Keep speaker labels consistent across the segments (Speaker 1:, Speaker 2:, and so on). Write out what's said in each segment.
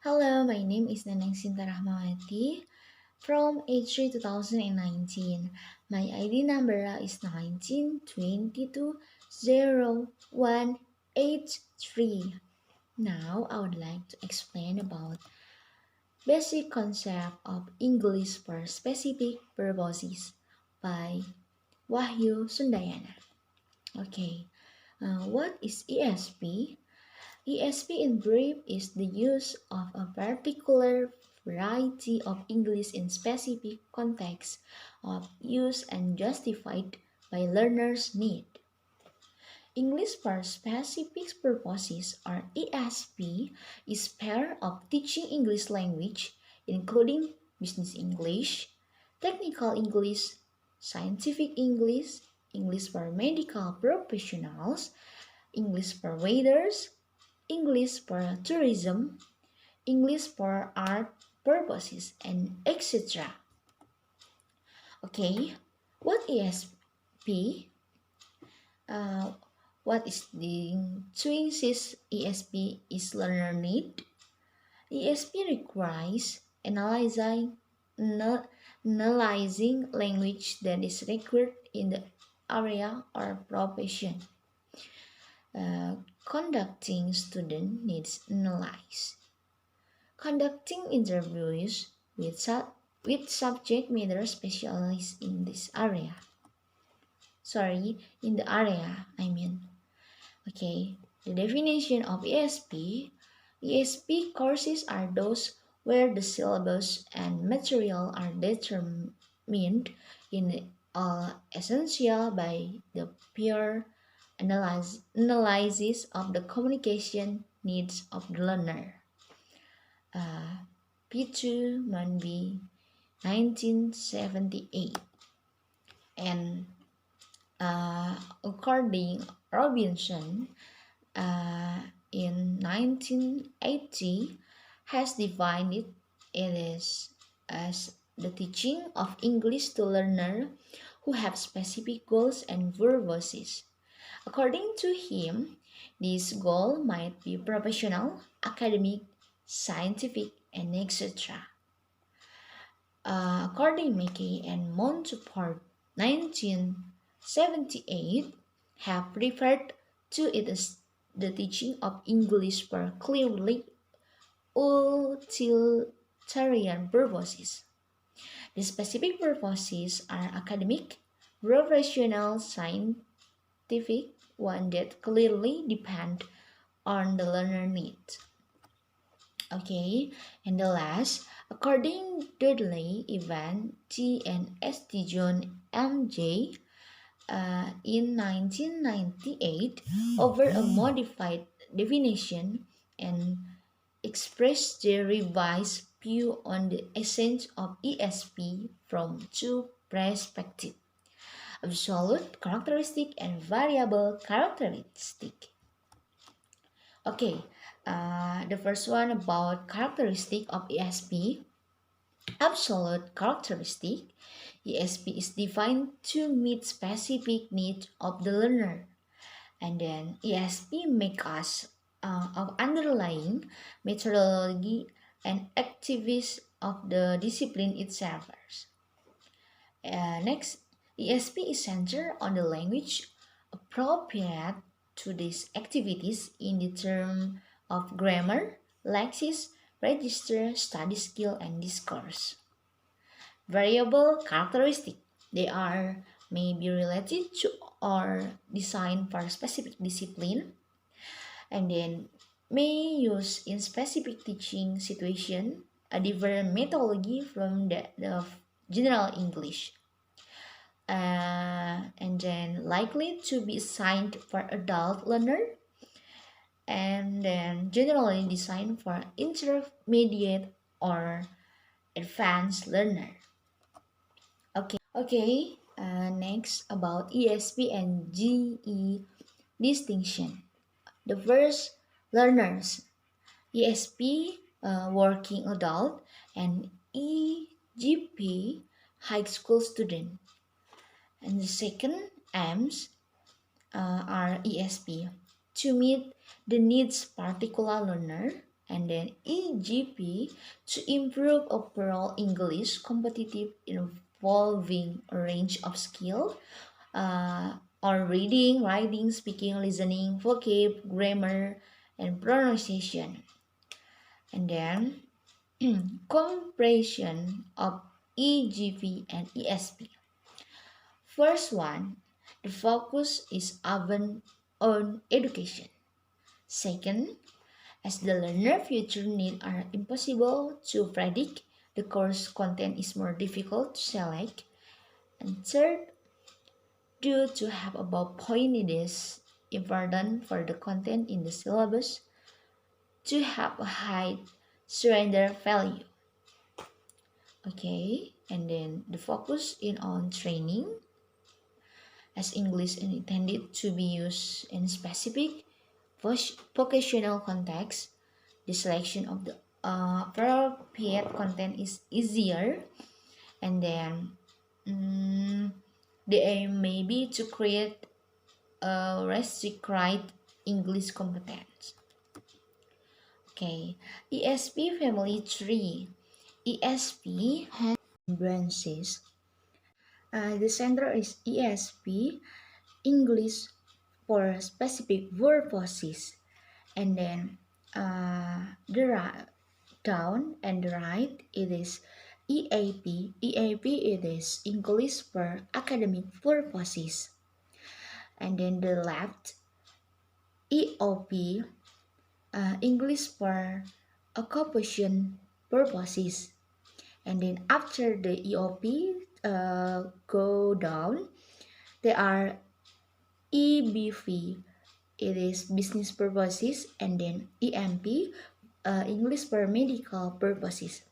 Speaker 1: Hello, my name is Neneng Shinta Rachmawati from H3 2019. My ID number is 19220183. Now I would like to explain about basic concept of English for specific purposes by Wahyu Sundayana. Okay, what is ESP? ESP in brief is the use of a particular variety of English in specific contexts of use and justified by learners' need. English for specific purposes or ESP is pair of teaching English language including business English, technical English, scientific English, English for medical professionals, English for waiters, English for tourism, English for art purposes, and etc. Okay, what ESP? Uh, what is the twins ESP is learner need? ESP requires analyzing language that is required in the area or profession. Conducting student needs analyze. Conducting interviews with subject matter specialists in this area. In the area, Okay, the definition of ESP. ESP courses are those where the syllabus and material are determined in essential by the pure analysis of the communication needs of the learner. P2 Manby 1978, and according Robinson in 1980 has defined it as the teaching of English to learners who have specific goals and purposes. According to him, this goal might be professional, academic, scientific, and etc. According Mackey and Monteport, 1978, have referred to it as the teaching of English for clearly utilitarian purposes. The specific purposes are academic, professional, scientific, one that clearly depend on the learner needs. Okay, and the last, according Dudley, Evan, T. and S. T. John, M.J., in 1998, over a modified definition and expressed their revised view on the essence of ESP from two perspectives: absolute characteristic and variable characteristic. Okay, the first one about characteristic of ESP. Absolute characteristic. ESP is defined to meet specific needs of the learner. And then ESP make us of underlying methodology and activities of the discipline itself. Next, ESP is centered on the language appropriate to these activities in the term of grammar, lexis, register, study skill, and discourse. Variable characteristic. They may be related to or designed for specific discipline, and then may use in specific teaching situation a different methodology from the general English. And then likely to be assigned for adult learner, and then generally designed for intermediate or advanced learner. Okay. Next about ESP and GE distinction. The first, learners. ESP, working adult, and EGP, high school student. And the second, M's, are ESP, to meet the needs particular learner, and then EGP to improve overall English competitive involving a range of skill on reading, writing, speaking, listening, vocab, grammar, and pronunciation. And then comparison of EGP and ESP. First one, the focus is often on education. Second, as the learner future needs are impossible to predict, the course content is more difficult to select. And third, due to have above point, it is important for the content in the syllabus to have a high surrender value. Okay, and then the focus in on training, as English is intended to be used in specific vocational context. The selection of the appropriate content is easier, and then the aim may be to create a restricted English competence. Okay, ESP family tree. ESP has branches. The center is ESP, English for specific purposes, and then the down and the right it is EAP. EAP it is English for academic purposes, and then the left EOP, English for occupation purposes, and then after the EOP go down there are EBV, it is business purposes, and then EMP, English for medical purposes.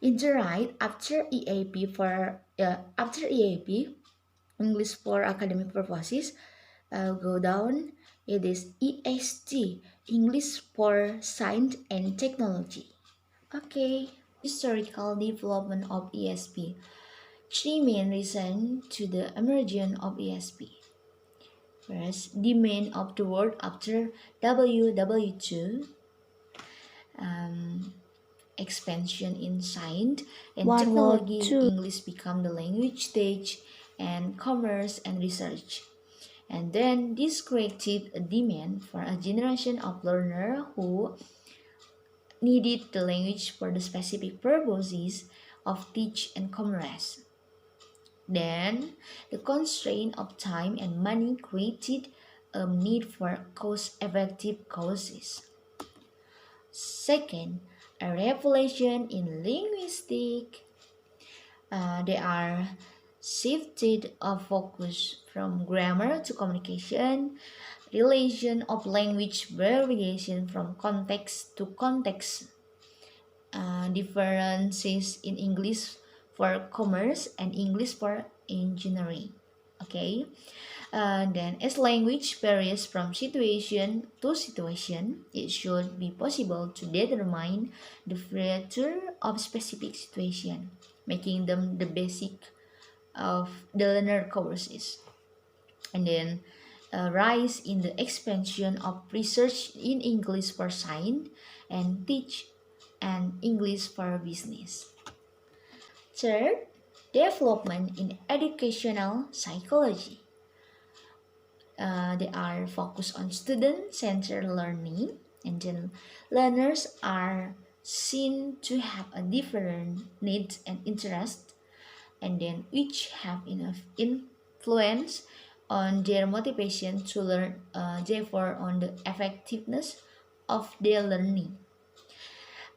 Speaker 1: In the right, after EAP, English for academic purposes, go down. It is EST, English for science and technology. Okay, historical development of ESP. Three main reasons to the emergence of ESP. First, demand of the word after WW2, expansion in science and technology. English become the language stage and commerce and research. And then this created a demand for a generation of learners who needed the language for the specific purposes of teach and commerce. Then, the constraint of time and money created a need for cost-effective courses. Second, a revelation in linguistics. They are shifted of focus from grammar to communication, relation of language variation from context to context, differences in English for commerce and English for engineering. Okay, then as language varies from situation to situation, it should be possible to determine the feature of specific situation, making them the basic of the learner courses. And then rise in the expansion of research in English for science and teach and English for business. Third, development in educational psychology. They are focused on student-centered learning, and then learners are seen to have a different needs and interests, and then which have enough influence on their motivation to learn, therefore on the effectiveness of their learning.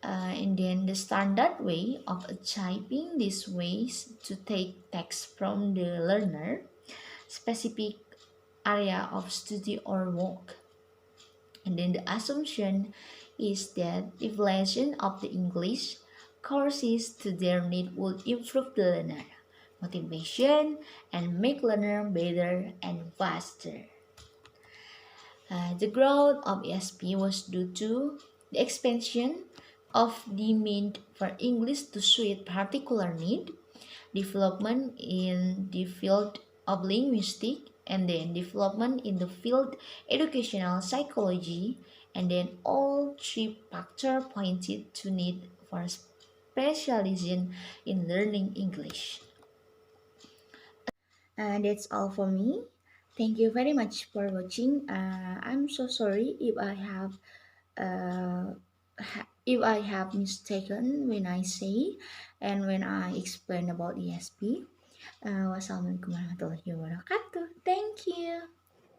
Speaker 1: And then the standard way of achieving these ways to take text from the learner specific area of study or work. And then the assumption is that evaluation of the English courses to their need will improve the learner motivation and make learner better and faster. The growth of ESP was due to the expansion of demand for English to suit particular need, development in the field of linguistics, and then development in the field educational psychology And then all three factors pointed to need for specialization in learning English. That's all for me. Thank you very much for watching. I'm so sorry uh, if I have mistaken when I say and when I explain about ESP. Wassalamualaikum warahmatullahi wabarakatuh. Thank you.